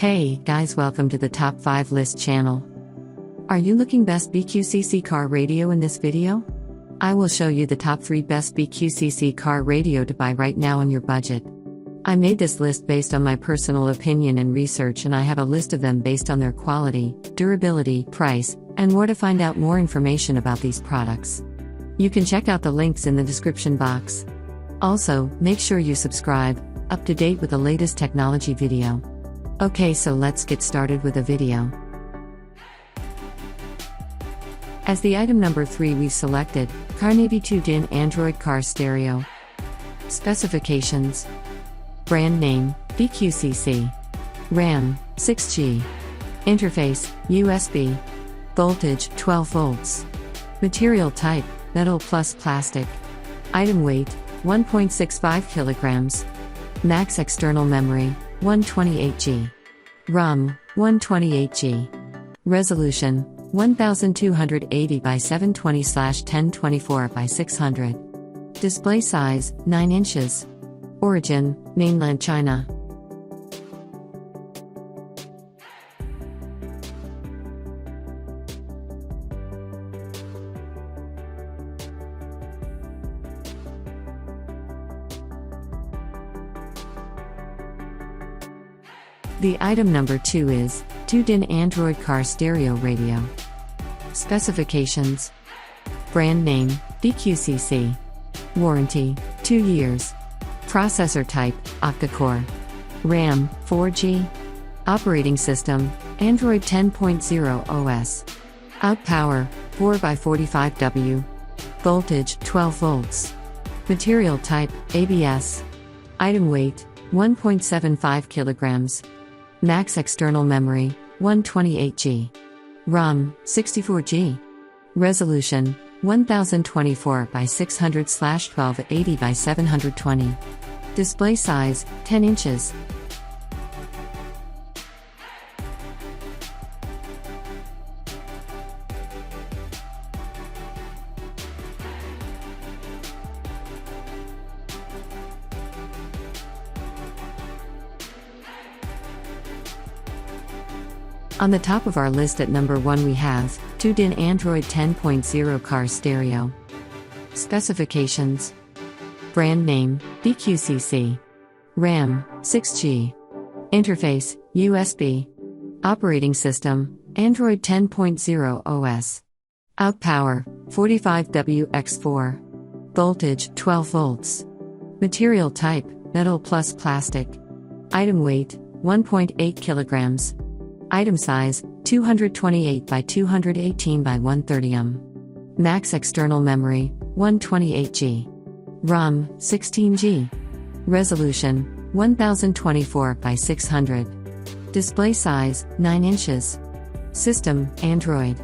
Hey guys, welcome to the Top 5 List channel. Are you looking best BQCC car radio in this video? I will show you the top 3 best BQCC car radio to buy right now on your budget. I made this list based on my personal opinion and research, and I have a list of them based on their quality, durability, price, and more. To find out more information about these products, you can check out the links in the description box. Also, make sure you subscribe, up to date with the latest technology video. Okay, so let's get started with the video. As the item number 3 we've selected, Carplay 2-DIN Android car stereo. Specifications: brand name, BQCC. RAM, 6G. Interface, USB. Voltage, 12 volts. Material type, metal plus plastic. Item weight, 1.65 kilograms. Max external memory, 128GB. ROM, 128GB. Resolution, 1280 by 720/1024 by 600. Display size, 9 inches. Origin, mainland China. The item number 2 is 2-DIN Android car stereo radio. Specifications: brand name, BQCC. Warranty, 2 years. Processor type, octa-core. RAM, 4G. Operating system, Android 10.0 OS. Out power, 4x45W. Voltage, 12 volts. Material type, ABS. Item weight, 1.75 kilograms. Max external memory, 128GB. ROM, 64GB. Resolution, 1024 by 600/1280 by 720. Display size, 10 inches. On the top of our list at number 1 we have 2-DIN Android 10.0 car stereo. Specifications: brand name, BQCC. RAM, 6G. Interface, USB. Operating system, Android 10.0 OS. Out power, 45W/4. Voltage, 12 volts. Material type, metal plus plastic. Item weight, 1.8 kilograms. Item size, 228 by 218 by 130 Max external memory, 128GB. ROM, 16GB. Resolution, 1024 by 600. Display size, 9 inches. System, Android.